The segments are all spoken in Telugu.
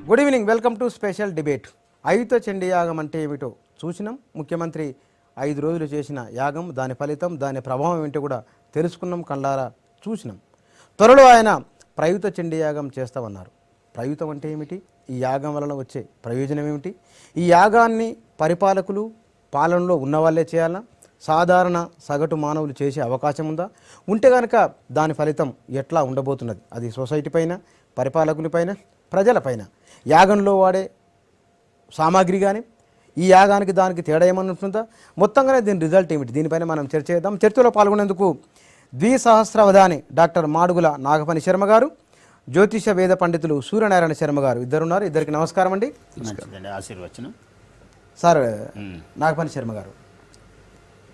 Good evening, welcome to special debate. అయుత చండీ యాగం అంటే ఏమిటో చూసినాం. ముఖ్యమంత్రి 5 రోజులు చేసిన యాగం, దాని ఫలితం, దాని ప్రభావం ఏంటో కూడా తెలుసుకున్నాం, కళ్ళారా చూసినాం. త్వరలో ఆయన ప్రయుత చండీ యాగం చేస్తామన్నారు. ప్రయుతం అంటే ఏమిటి? ఈ యాగం వలన వచ్చే ప్రయోజనం ఏమిటి? ఈ యాగాన్ని పరిపాలకులు పాలనలో ఉన్నవాళ్ళే చేయాలా? సాధారణ సగటు మానవులు చేసే అవకాశం ఉందా? ఉంటే కనుక దాని ఫలితం ఎట్లా ఉండబోతున్నది? అది సొసైటీ పైన, పరిపాలకులపైన, ప్రజలపైన. యాగంలో వాడే సామాగ్రి కానీ, ఈ యాగానికి దానికి తేడా ఏమన్నా ఉంటుందా? మొత్తంగానే దీని రిజల్ట్ ఏమిటి? దీనిపైన మనం చర్చ చేద్దాం. చర్చలో పాల్గొనేందుకు ద్విసహస్రావధాని డాక్టర్ మాడుగుల నాగపని శర్మ గారు, జ్యోతిష వేద పండితులు సూర్యనారాయణ శర్మ గారు ఇద్దరున్నారు. ఇద్దరికి నమస్కారం అండి. ఆశీర్వచనం. సార్, నాగపని శర్మ గారు,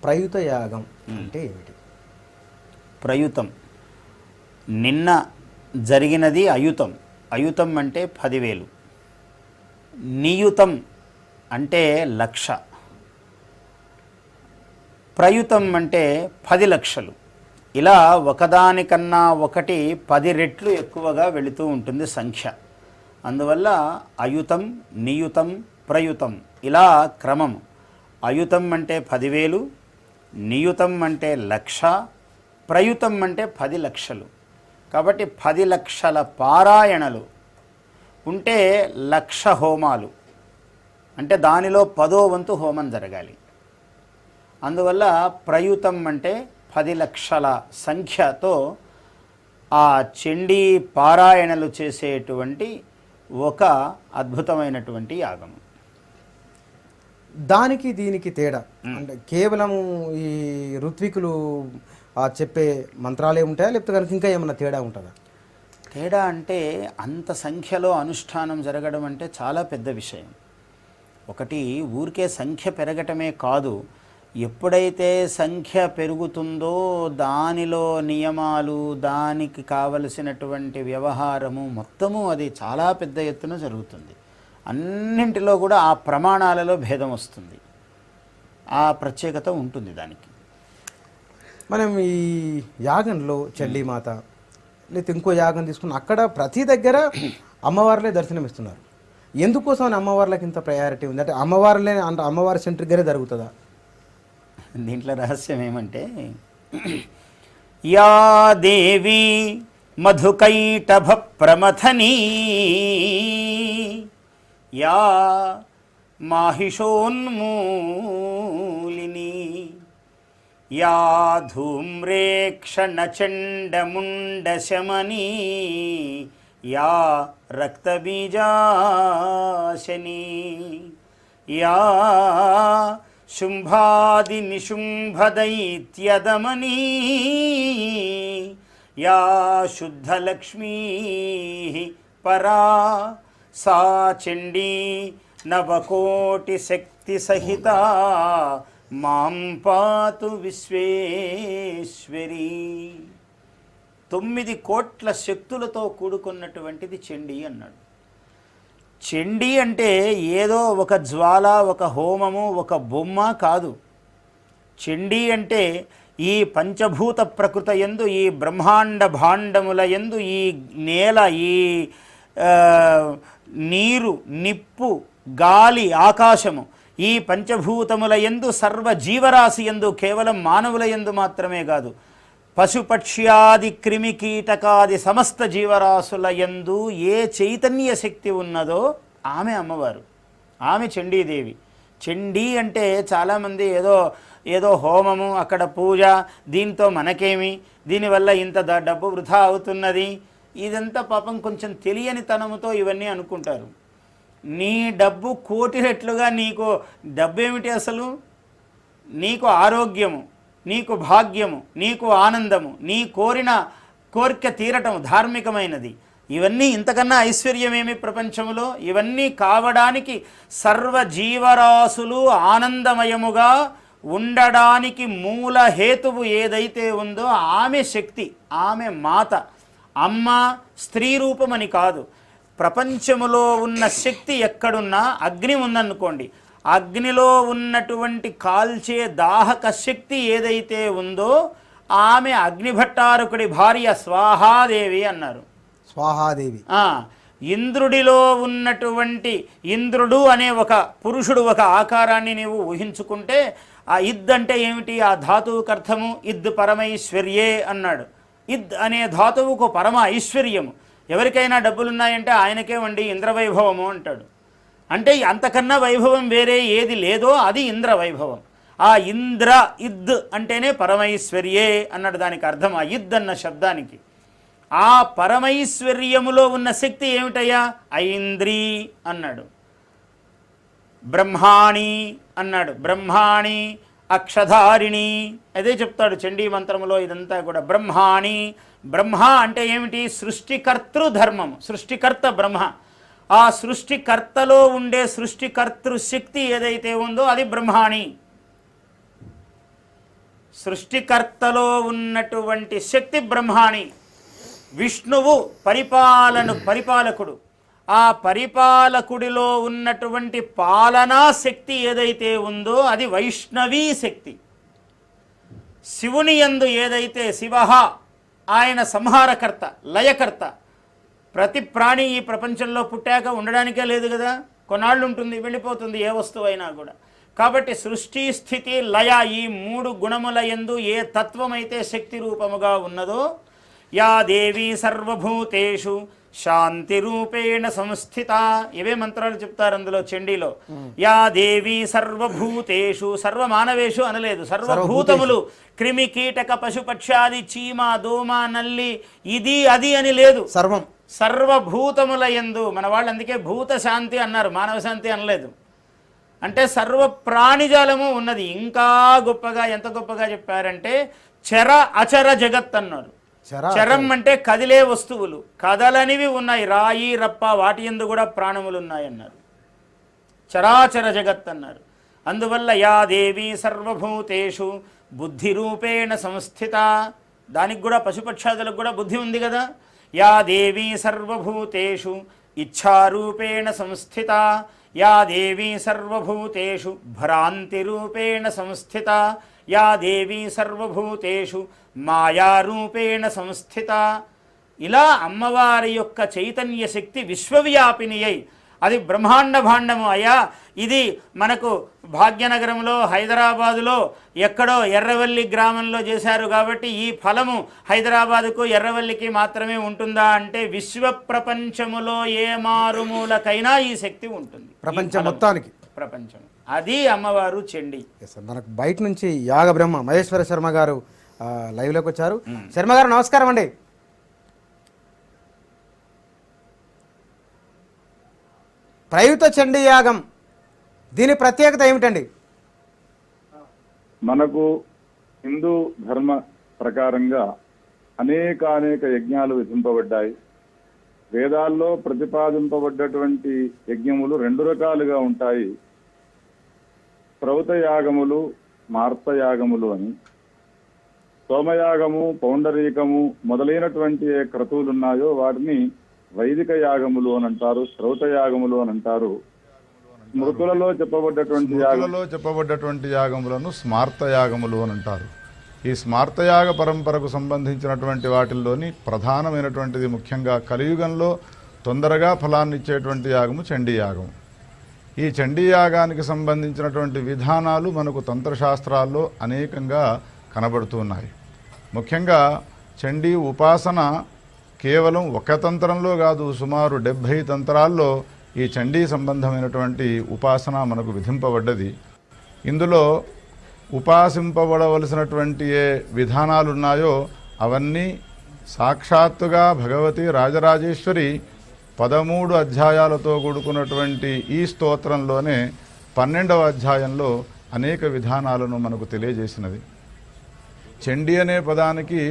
ప్రయుత యాగం అంటే ఏమిటి? ప్రయుతం నిన్న జరిగినది అయుతం. అయుతం అంటే 10,000. నియుతం అంటే 1,00,000. ప్రయుతం అంటే 10 లక్షలు. ఇలా ఒకదానికన్నా ఒకటి 10 రెట్లు ఎక్కువగా వెళుతూ ఉంటుంది సంఖ్య. అందువల్ల అయుతం, నియుతం, ప్రయుతం ఇలా క్రమం. అయుతం అంటే 10,000, నియుతం అంటే 1,00,000, ప్రయుతం అంటే 10 లక్షలు. కాబట్టి 10 లక్షల పారాయణలు ఉంటే 1,00,000 హోమాలు అంటే దానిలో 10వ వంతు హోమం జరగాలి. అందువల్ల ప్రయుతం అంటే 10 లక్షల సంఖ్యతో ఆ చండీ పారాయణలు చేసేటువంటి ఒక అద్భుతమైనటువంటి యాగం. దానికి దీనికి తేడా అంటే కేవలం ఈ ఋత్వికులు చెప్పే మంత్రాలే ఉంటాయా, లేకపోతే కనుక ఇంకా ఏమన్నా తేడా ఉంటుందా? తేడా అంటే అంత సంఖ్యలో అనుష్ఠానం జరగడం అంటే చాలా పెద్ద విషయం. ఒకటి ఊరికే సంఖ్య పెరగటమే కాదు, ఎప్పుడైతే సంఖ్య పెరుగుతుందో దానిలో నియమాలు, దానికి కావలసినటువంటి వ్యవహారము మొత్తము అది చాలా పెద్ద ఎత్తున జరుగుతుంది. అన్నింటిలో కూడా ఆ ప్రమాణాలలో భేదం వస్తుంది, ఆ ప్రత్యేకత ఉంటుంది దానికి. మనం ఈ యాగంలో చండీమాత లేకపోతే ఇంకో యాగం తీసుకున్న అక్కడ ప్రతి దగ్గర అమ్మవార్లే దర్శనం ఇస్తున్నారు. ఎందుకోసం అమ్మవార్లకి ఇంత ప్రయారిటీ ఉంది? అంటే అమ్మవార్లే అంటే అమ్మవారి సెంటర్ దగ్గరే జరుగుతుందా? దీంట్లో రహస్యం ఏమంటే, యా దేవి మధుకైటభ ప్రమథనీ యా మాహిషోన్మూలిని యా ధూమ్రేక్షణచండముండశమనీ యా రక్తబీజాశనీ యా శుంభాది నిశుంభదైత్యదమనీ యా శుద్ధలక్ష్మీ పరా సా చండీ నవకోటి శక్తి సహిత మాం పాతు విశ్వేశ్వరి. 9 కోట్ల శక్తులతో కూడుకున్నటువంటిది చండీ అన్నాడు. చండీ అంటే ఏదో ఒక జ్వాల, ఒక హోమము, ఒక బొమ్మ కాదు. చండీ అంటే ఈ పంచభూత ప్రకృత యందు, ఈ బ్రహ్మాండ భాండముల యందు, ఈ నేల, ఈ నీరు, నిప్పు, గాలి, ఆకాశము, ఈ పంచభూతముల యందు, సర్వ జీవరాశి యందు, కేవలం మానవుల యందు మాత్రమే కాదు, పశుపక్ష్యాది క్రిమి కీటకాది సమస్త జీవరాశుల యందు ఏ చైతన్య శక్తి ఉన్నదో ఆమె అమ్మవారు, ఆమె చండీదేవి. చండీ అంటే చాలామంది ఏదో హోమము, అక్కడ పూజ, దీంతో మనకేమి, దీనివల్ల ఇంత డబ్బు వృధా అవుతున్నది, ఇదంతా పాపం కొంచెం తెలియని తనముతో ఇవన్నీ అనుకుంటారు. నీ డబ్బు 1 కోటి రెట్లుగా నీకు డబ్బు ఏమిటి అసలు? నీకు ఆరోగ్యము, నీకు భాగ్యము, నీకు ఆనందము, నీ కోరిక తీరటం ధార్మికమైనది, ఇవన్నీ ఇంతకన్నా ఐశ్వర్యమేమి ప్రపంచంలో? ఇవన్నీ కావడానికి సర్వ జీవరాశులు ఆనందమయముగా ఉండడానికి మూల హేతువు ఏదైతే ఉందో ఆమె శక్తి, ఆమె మాత. అమ్మ స్త్రీ రూపమని కాదు, ప్రపంచములో ఉన్న శక్తి ఎక్కడున్నా, అగ్ని ఉందనుకోండి, అగ్నిలో ఉన్నటువంటి కాల్చే దాహక శక్తి ఏదైతే ఉందో ఆమె అగ్నిభట్టారకుడి భార్య స్వాహాదేవి అన్నారు. స్వాహాదేవి. ఇంద్రుడిలో ఉన్నటువంటి ఇంద్రుడు అనే ఒక పురుషుడు ఒక ఆకారాన్ని నీవు ఊహించుకుంటే ఆ ఇద్ అంటే ఏమిటి? ఆ ధాతువుకు అర్థము ఇద్ పరమైశ్వర్యే అన్నాడు. ఇద్ అనే ధాతువుకు పరమ ఐశ్వర్యము. ఎవరికైనా డబ్బులున్నాయంటే ఆయనకే వండి ఇంద్రవైభవము అంటాడు. అంటే అంతకన్నా వైభవం వేరే ఏది లేదో అది ఇంద్ర వైభవం. ఆ ఇంద్ర ఇద్ అంటేనే పరమైశ్వర్యే అన్నాడు దానికి అర్థం, ఆ ఇద్ అన్న శబ్దానికి. ఆ పరమైశ్వర్యములో ఉన్న శక్తి ఏమిటయ్యా? ఐంద్రీ అన్నాడు. బ్రహ్మాణి అన్నాడు. బ్రహ్మాణి అక్షధారిణి అదే చెప్తాడు చండీ మంత్రములో. ఇదంతా కూడా బ్రహ్మాణి. బ్రహ్మ అంటే ఏమిటి? సృష్టికర్తృ ధర్మము. సృష్టికర్త బ్రహ్మ. ఆ సృష్టికర్తలో ఉండే సృష్టికర్తృ శక్తి ఏదైతే ఉందో అది బ్రహ్మాణి. సృష్టికర్తలో ఉన్నటువంటి శక్తి బ్రహ్మాణి. విష్ణువు పరిపాలకుడు. ఆ పరిపాలకుడిలో ఉన్నటువంటి పాలనా శక్తి ఏదైతే ఉందో అది వైష్ణవీ శక్తి. శివుని యందు ఏదైతే శివ ఆయన సంహారకర్త, లయకర్త. ప్రతి ప్రాణి ఈ ప్రపంచంలో పుట్టాక ఉండడానికే లేదు కదా, కొన్నాళ్ళు ఉంటుంది, వెళ్ళిపోతుంది ఏ వస్తువు అయినా కూడా. కాబట్టి సృష్టి స్థితి లయ ఈ మూడు గుణముల యందు ఏ తత్వమైతే శక్తి రూపముగా ఉన్నదో, యా దేవి సర్వభూతేషు శాంతి రూపేణ సంస్థిత. ఇవే మంత్రాలు చెప్తారు అందులో చండీలో. యా దేవి సర్వభూతేషు, సర్వమానవేషు అనలేదు, సర్వభూతములు, క్రిమి కీటక పశుపక్షాది చీమ దోమ నల్లి ఇది అది అని లేదు, సర్వం సర్వభూతముల యందు. మన వాళ్ళు అందుకే భూత శాంతి అన్నారు, మానవ శాంతి అనలేదు. అంటే సర్వ ప్రాణిజాలము ఉన్నది. ఇంకా గొప్పగా ఎంత గొప్పగా చెప్పారంటే చర అచర జగత్ అన్నారు. చరం అంటే కదిలే వస్తువులు, కదలనివి ఉన్నాయి, రాయి రప్ప వాటి యందు కూడా ప్రాణములు ఉన్నాయన్నారు. చరాచర జగత్ అన్నారు. అందువల్ల యా దేవి సర్వభూతేషు బుద్ధి రూపేణ సంస్థిత. దానికి కూడా పశుపక్షాదులకు కూడా బుద్ధి ఉంది కదా. యా దేవి సర్వభూతేషు ఇచ్ఛారూపేణ సంస్థిత. యా దేవి సర్వభూతేషు భ్రాంతి రూపేణ సంస్థిత. యా దేవి సర్వభూతేషు మాయారూపేణ సంస్థిత. ఇలా అమ్మవారి యొక్క చైతన్య శక్తి విశ్వవ్యాపిని అయి అది బ్రహ్మాండ భాండము. అయ్యా ఇది మనకు భాగ్యనగరంలో హైదరాబాదులో ఎక్కడో ఎర్రవల్లి గ్రామంలో చేశారు కాబట్టి ఈ ఫలము హైదరాబాదుకు ఎర్రవల్లికి మాత్రమే ఉంటుందా అంటే విశ్వ ప్రపంచములో ఏ మారుమూలకైనా ఈ శక్తి ఉంటుంది, ప్రపంచం మొత్తానికి. ప్రపంచం అది అమ్మవారు చండి. మనకు బయట నుంచి యాగ బ్రహ్మ మహేశ్వర శర్మ గారు లైవ్లోకి వచ్చారు. శర్మ గారు నమస్కారం అండి. ప్రయుక్త చండీ యాగం దీని ప్రత్యేకత ఏమిటండి? మనకు హిందూ ధర్మ ప్రకారంగా అనేక యజ్ఞాలు విధింపబడ్డాయి. వేదాల్లో ప్రతిపాదింపబడ్డటువంటి యజ్ఞములు రెండు రకాలుగా ఉంటాయి. ప్రౌత యాగములు, మార్త యాగములు అని. సోమయాగము, పౌండరీకము మొదలైనటువంటి ఏ క్రతువులు ఉన్నాయో వాటిని వైదిక యాగములు అని అంటారు, శ్రౌత యాగములు అని అంటారు. స్మృతులలో చెప్పబడ్డటువంటి యాగములను స్మార్త యాగములు అని అంటారు. ఈ స్మార్తయాగ పరంపరకు సంబంధించినటువంటి వాటిల్లోని ప్రధానమైనటువంటిది ముఖ్యంగా కలియుగంలో తొందరగా ఫలాన్ని ఇచ్చేటువంటి యాగము చండీ యాగం. ఈ చండీ యాగానికి సంబంధించినటువంటి విధానాలు మనకు తంత్రశాస్త్రాల్లో అనేకంగా కనబడుతున్నాయి. ముఖ్యంగా చండీ ఉపాసన కేవలం ఒక తంత్రంలో కాదు, సుమారు 70 తంత్రాల్లో ఈ చండీ సంబంధమైనటువంటి ఉపాసన మనకు విధింపబడ్డది. ఇందులో ఉపాసింపబడవలసినటువంటి ఏ విధానాలు ఉన్నాయో అవన్నీ సాక్షాత్తుగా భగవతి రాజరాజేశ్వరి 13 అధ్యాయాలతో కూడుకున్నటువంటి ఈ స్తోత్రంలోనే 12వ అధ్యాయంలో అనేక విధానాలను మనకు తెలియజేసినది. చండీ అనే పదానికి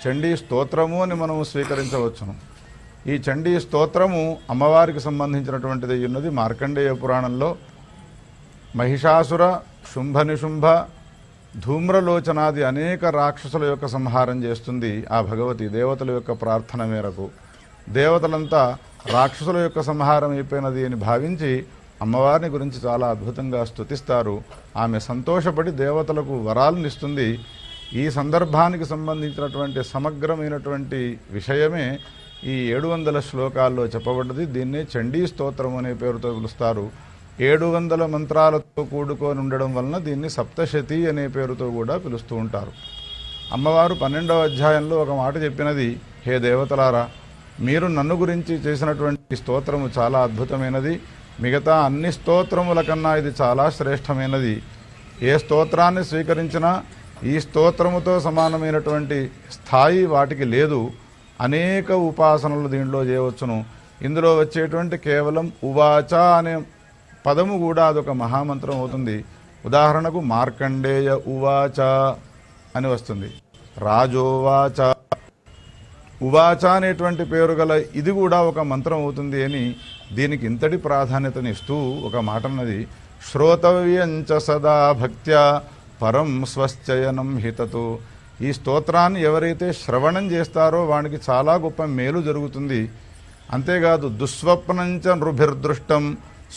చండీ స్తోత్రము అని మనము స్వీకరించవచ్చును. ఈ చండీ స్తోత్రము అమ్మవారికి సంబంధించినటువంటిది ఉన్నది. మార్కండేయ పురాణంలో మహిషాసుర, శుంభనిశుంభ, ధూమ్రలోచనాది అనేక రాక్షసుల యొక్క సంహారం చేస్తుంది ఆ భగవతి. దేవతల యొక్క ప్రార్థన మేరకు దేవతలంతా రాక్షసుల యొక్క సంహారం అయిపోయినది అని భావించి అమ్మవారిని గురించి చాలా అద్భుతంగా స్తుతిస్తారు. ఆమె సంతోషపడి దేవతలకు వరాలను ఇస్తుంది. ఈ సందర్భానికి సంబంధించినటువంటి సమగ్రమైనటువంటి విషయమే ఈ 700 శ్లోకాల్లో చెప్పబడ్డది. దీన్నే చండీ స్తోత్రం అనే పేరుతో పిలుస్తారు. 700 మంత్రాలతో కూడుకొని ఉండడం వలన దీన్ని సప్తశతి అనే పేరుతో కూడా పిలుస్తూ ఉంటారు. అమ్మవారు 12వ అధ్యాయంలో ఒక మాట చెప్పినది, హే దేవతలారా, మీరు నన్ను గురించి చేసినటువంటి స్తోత్రము చాలా అద్భుతమైనది. మిగతా అన్ని స్తోత్రముల కన్నా ఇది చాలా శ్రేష్టమైనది. ఏ స్తోత్రాన్ని స్వీకరించినా ఈ స్తోత్రముతో సమానమైనటువంటి స్థాయి వాటికి లేదు. అనేక ఉపాసనలు దీంట్లో చేయవచ్చును. ఇందులో వచ్చేటువంటి కేవలం ఉవాచ అనే పదము కూడా అదొక మహామంత్రం అవుతుంది. ఉదాహరణకు మార్కండేయ ఉవాచ అని వస్తుంది, రాజోవాచ, ఉవాచ అనేటువంటి పేరు గల ఇది కూడా ఒక మంత్రం అవుతుంది అని దీనికి ఇంతటి ప్రాధాన్యతనిస్తూ ఒక మాట అన్నది, శ్రోతవ్యంచ సదా భక్త్యా పరం స్వశ్చయనం హితతు. ఈ స్తోత్రాన్ని ఎవరైతే శ్రవణం చేస్తారో వానికి చాలా గొప్ప మేలు జరుగుతుంది. అంతేకాదు దుస్వప్నంచ నృభిర్దృష్టం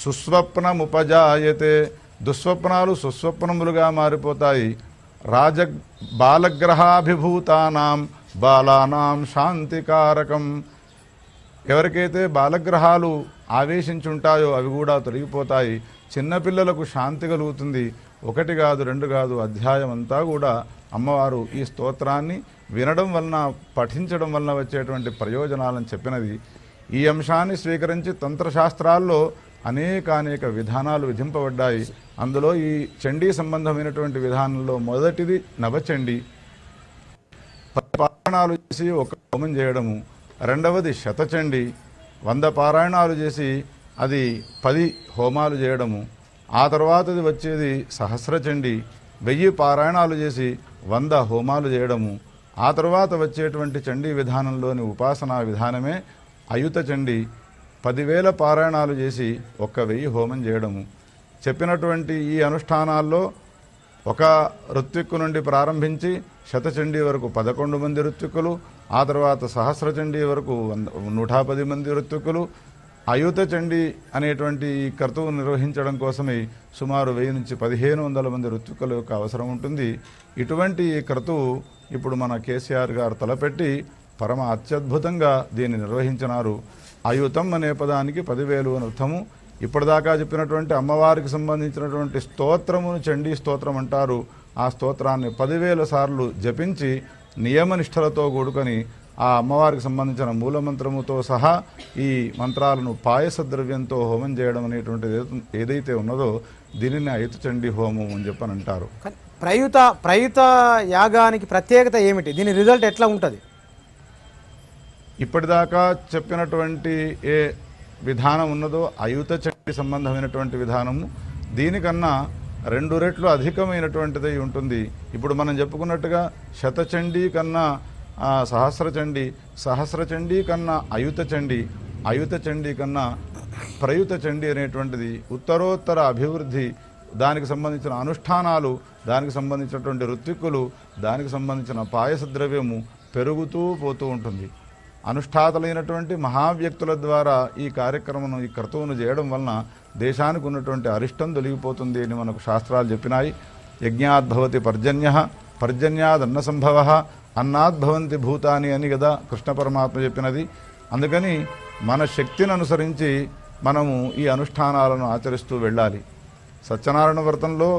సుస్వప్నముపజాయతే. దుస్వప్నాలు సుస్వప్నములుగా మారిపోతాయి. బాలగ్రహాభిభూతానాం బాలానాం శాంతికారకం. ఎవరికైతే బాలగ్రహాలు ఆవేశించుంటాయో అవి కూడా తొలగిపోతాయి. చిన్నపిల్లలకు శాంతి కలుగుతుంది. 1 కాదు 2 కాదు, అధ్యాయం అంతా కూడా అమ్మవారు ఈ స్తోత్రాన్ని వినడం వలన పఠించడం వలన వచ్చేటువంటి ప్రయోజనాలను చెప్పినది. ఈ అంశాన్ని స్వీకరించి తంత్రశాస్త్రాల్లో అనేక విధానాలు విధింపబడ్డాయి. అందులో ఈ చండీ సంబంధమైనటువంటి విధానంలో మొదటిది నవచండీ. 10 పారాయణాలు చేసి ఒక హోమం చేయడము. రెండవది శతచండీ, 100 పారాయణాలు చేసి అది 10 హోమాలు చేయడము. ఆ తర్వాతది వచ్చేది సహస్రచండీ, 1000 పారాయణాలు చేసి 100 హోమాలు చేయడము. ఆ తర్వాత వచ్చేటువంటి చండీ విధానంలోని ఉపాసనా విధానమే అయుత చండీ, 10,000 పారాయణాలు చేసి 1000 హోమం చేయడము. చెప్పినటువంటి ఈ అనుష్ఠానాల్లో ఒక ఋత్విక్కు నుండి ప్రారంభించి శతచండీ వరకు 11 మంది ఋత్విక్కులు, ఆ తర్వాత సహస్రచండీ వరకు 110 మంది ఋత్విక్కులు, అయుత చండీ అనేటువంటి ఈ క్రతువు నిర్వహించడం కోసమే సుమారు 1000 నుంచి 1500 మంది ఋత్విక్కుల యొక్క అవసరం ఉంటుంది. ఇటువంటి ఈ క్రతువు ఇప్పుడు మన కేసీఆర్ గారు తలపెట్టి పరమ అత్యద్భుతంగా దీన్ని నిర్వహించినారు. అయుతం అనే పదానికి 10,000 అని అర్థము. ఇప్పటిదాకా చెప్పినటువంటి అమ్మవారికి సంబంధించినటువంటి స్తోత్రమును చండీ స్తోత్రం అంటారు. ఆ స్తోత్రాన్ని 10,000 సార్లు జపించి నియమనిష్టలతో కూడుకొని ఆ అమ్మవారికి సంబంధించిన మూలమంత్రముతో సహా ఈ మంత్రాలను పాయస ద్రవ్యంతో హోమం చేయడం అనేటువంటిది ఏదైతే ఉన్నదో దీనిని అయుత చండీ హోమం అని చెప్పని అంటారు. ప్రయుత యాగానికి ప్రత్యేకత ఏమిటి? దీని రిజల్ట్ ఎట్లా ఉంటుంది? ఇప్పటిదాకా చెప్పినటువంటి ఏ విధానం ఉన్నదో అయుత చండీ సంబంధమైనటువంటి విధానము దీనికన్నా 2 రెట్లు అధికమైనటువంటిది ఉంటుంది. ఇప్పుడు మనం చెప్పుకున్నట్టుగా శతచండీ కన్నా సహస్రచండీ కన్నా అయుత చండీ కన్నా ప్రయుత చండీ అనేటువంటిది ఉత్తరోత్తర అభివృద్ధి, దానికి సంబంధించిన అనుష్ఠానాలు, దానికి సంబంధించినటువంటి ఋత్విక్కులు, దానికి సంబంధించిన పాయస ద్రవ్యము పెరుగుతూ పోతూ ఉంటుంది. అనుష్ఠాతలైనటువంటి మహావ్యక్తుల ద్వారా ఈ కార్యక్రమం ఈ క్రతువును చేయడం వలన దేశానికి ఉన్నటువంటి అరిష్టం తొలగిపోతుంది అని మనకు శాస్త్రాలు చెప్పినాయి. యజ్ఞాద్భవతి పర్జన్యః, పర్జన్యాదన్న సంభవః, అన్నాద్భవంతి భూతాని అని కదా కృష్ణ పరమాత్మ చెప్పినది. అందుకని మన శక్తిని అనుసరించి మనము ఈ అనుష్ఠానాలను ఆచరిస్తూ వెళ్ళాలి. సత్యనారాయణ వ్రతంలో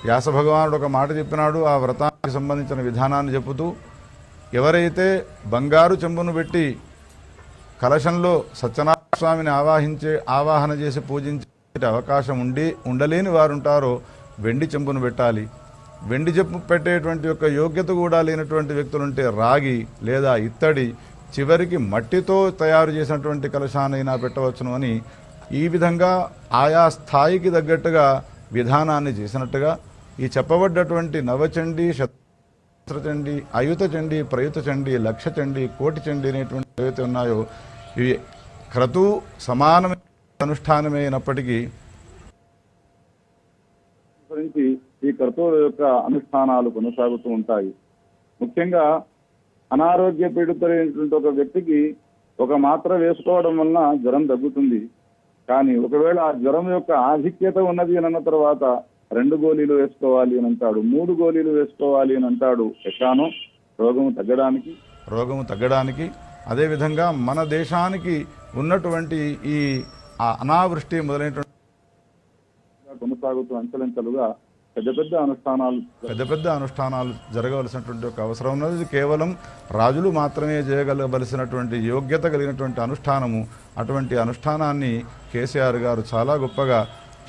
వ్యాస భగవానుడు ఒక మాట చెప్పినాడు. ఆ వ్రతానికి సంబంధించిన విధానాన్ని చెబుతూ, ఎవరైతే బంగారు చెంబును పెట్టి కలశంలో సత్యనారాయణ స్వామిని ఆవాహన చేసి పూజించే అవకాశం ఉండలేని వారు ఉంటారో వెండి చెంబును పెట్టాలి. వెండి చెంబు పెట్టేటువంటి యొక్క యోగ్యత కూడా లేనటువంటి వ్యక్తులుంటే రాగి లేదా ఇత్తడి, చివరికి మట్టితో తయారు చేసినటువంటి కలశానైనా పెట్టవచ్చును అని ఈ విధంగా ఆయా స్థాయికి తగ్గట్టుగా విధానాన్ని చేసినట్టుగా ఈ చెప్పబడ్డటువంటి నవచండీ, శతచండీ, అయుత చండీ, ప్రయుత చండీ, లక్ష చండీ, కోటి చండీ అనేటువంటి ఏవైతే ఉన్నాయో ఇవి క్రతువు సమానమైన అనుష్ఠానమైనప్పటికీ ఈ క్రతువుల యొక్క అనుష్ఠానాలు కొనసాగుతూ ఉంటాయి. ముఖ్యంగా అనారోగ్య పీడితులైనటువంటి ఒక వ్యక్తికి ఒక మాత్ర వేసుకోవడం వలన జ్వరం తగ్గుతుంది. కానీ ఒకవేళ ఆ జ్వరం యొక్క ఆధిక్యత ఉన్నది అని అన్న తర్వాత 2 గోళీలు వేసుకోవాలి అని అంటాడు, 3 గోళీలు వేసుకోవాలి అని అంటాడు. ఎట్లానో రోగము తగ్గడానికి అదేవిధంగా మన దేశానికి ఉన్నటువంటి ఈ అనావృష్టి మొదలైనటువంటి కొనసాగుతూ అంచెలంచెలుగా పెద్ద పెద్ద అనుష్ఠానాలు జరగవలసినటువంటి ఒక అవసరం ఉన్నది. ఇది కేవలం రాజులు మాత్రమే చేయగలవలసినటువంటి యోగ్యత కలిగినటువంటి అనుష్ఠానము. అటువంటి అనుష్ఠానాన్ని కేసీఆర్ గారు చాలా గొప్పగా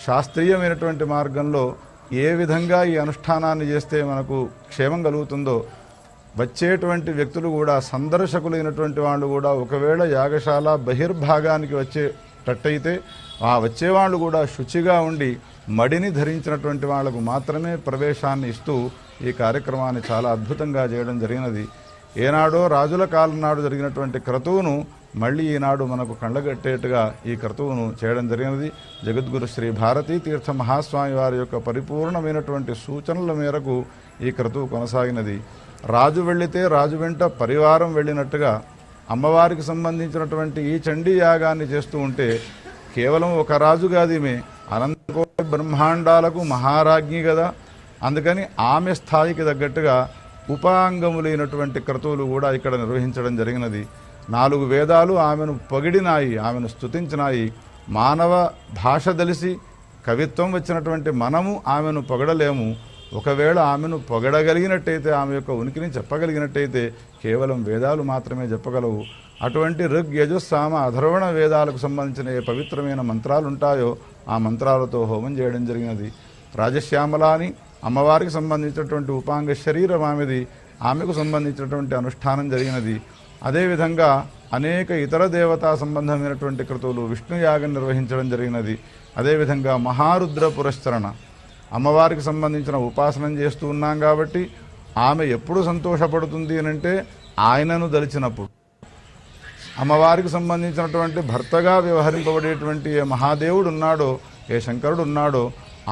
శాస్త్రీయమైనటువంటి మార్గంలో ఏ విధంగా ఈ అనుష్ఠానాన్ని చేస్తే మనకు క్షేమం కలుగుతుందో, వచ్చేటువంటి వ్యక్తులు కూడా సందర్శకులైనటువంటి వాళ్ళు కూడా ఒకవేళ యాగశాల బహిర్భాగానికి వచ్చేటట్టయితే ఆ వచ్చేవాళ్ళు కూడా శుచిగా ఉండి మడిని ధరించినటువంటి వాళ్లకు మాత్రమే ప్రవేశాన్ని ఇస్తూ ఈ కార్యక్రమాన్ని చాలా అద్భుతంగా చేయడం జరిగినది. ఏనాడో రాజుల కాలం నాడు జరిగినటువంటి క్రతువును మళ్ళీ ఈనాడు మనకు కళ్ళగట్టేట్టుగా ఈ క్రతువును చేయడం జరిగినది. జగద్గురు శ్రీ భారతీ తీర్థ మహాస్వామి వారి యొక్క పరిపూర్ణమైనటువంటి సూచనల మేరకు ఈ క్రతువు కొనసాగినది. రాజు వెళ్ళితే రాజు వెంట పరివారం వెళ్ళినట్టుగా అమ్మవారికి సంబంధించినటువంటి ఈ చండీ యాగాన్ని చేస్తూ ఉంటే కేవలం ఒక రాజు కాదిమే అనంతకోటి బ్రహ్మాండాలకు మహారాజ్ఞి కదా. అందుకని ఆమె స్థాయికి తగ్గట్టుగా ఉపాంగములైనటువంటి క్రతువులు కూడా ఇక్కడ నిర్వహించడం జరిగినది. 4 వేదాలు ఆమెను పొగిడినాయి, ఆమెను స్తుతించినాయి. మానవ భాష తెలిసి కవిత్వం వచ్చినటువంటి మనము ఆమెను పొగడలేము. ఒకవేళ ఆమెను పొగడగలిగినట్టయితే, ఆమె యొక్క ఉనికిని చెప్పగలిగినట్టయితే కేవలం వేదాలు మాత్రమే చెప్పగలవు. అటువంటి ఋగ్ యజుస్సామ అధర్వణ వేదాలకు సంబంధించిన ఏ పవిత్రమైన మంత్రాలు ఉంటాయో ఆ మంత్రాలతో హోమం చేయడం జరిగినది. రాజశ్యామల అని అమ్మవారికి సంబంధించినటువంటి ఉపాంగ శరీరం ఆమెది, ఆమెకు సంబంధించినటువంటి అనుష్ఠానం జరిగినది. అదేవిధంగా అనేక ఇతర దేవతా సంబంధమైనటువంటి క్రతువులు విష్ణు యాగం నిర్వహించడం జరిగినది. అదేవిధంగా మహారుద్ర పురస్చరణ అమ్మవారికి సంబంధించిన ఉపాసనం చేస్తూ ఉన్నాం కాబట్టి ఆమె ఎప్పుడు సంతోషపడుతుంది అనంటే ఆయనను దలిచినప్పుడు. అమ్మవారికి సంబంధించినటువంటి భర్తగా వ్యవహరింపబడేటువంటి ఏ మహాదేవుడు ఉన్నాడో, ఏ శంకరుడు ఉన్నాడో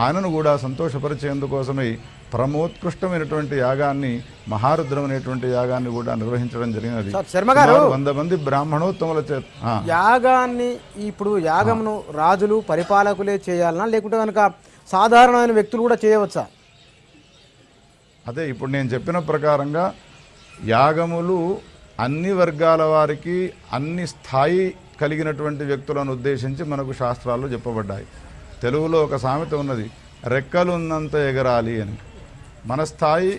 ఆయనను కూడా సంతోషపరిచేందుకోసమై పరమోత్కృష్టమైనటువంటి యాగాన్ని, మహారుద్రం అనేటువంటి యాగాన్ని కూడా నిర్వహించడం జరిగినది. 100 మంది బ్రాహ్మణోత్తముల చేత యాగాన్ని, ఇప్పుడు యాగమును రాజులు పరిపాలకులే చేయాలనా లేకుంటే కనుక సాధారణమైన వ్యక్తులు కూడా చేయవచ్చా? అదే ఇప్పుడు నేను చెప్పిన ప్రకారంగా యాగములు అన్ని వర్గాల వారికి, అన్ని స్థాయి కలిగినటువంటి వ్యక్తులను ఉద్దేశించి మనకు శాస్త్రాల్లో చెప్పబడ్డాయి. తెలుగులో ఒక సామెత ఉన్నది, రెక్కలున్నంత ఎగరాలి అని. మన స్థాయి,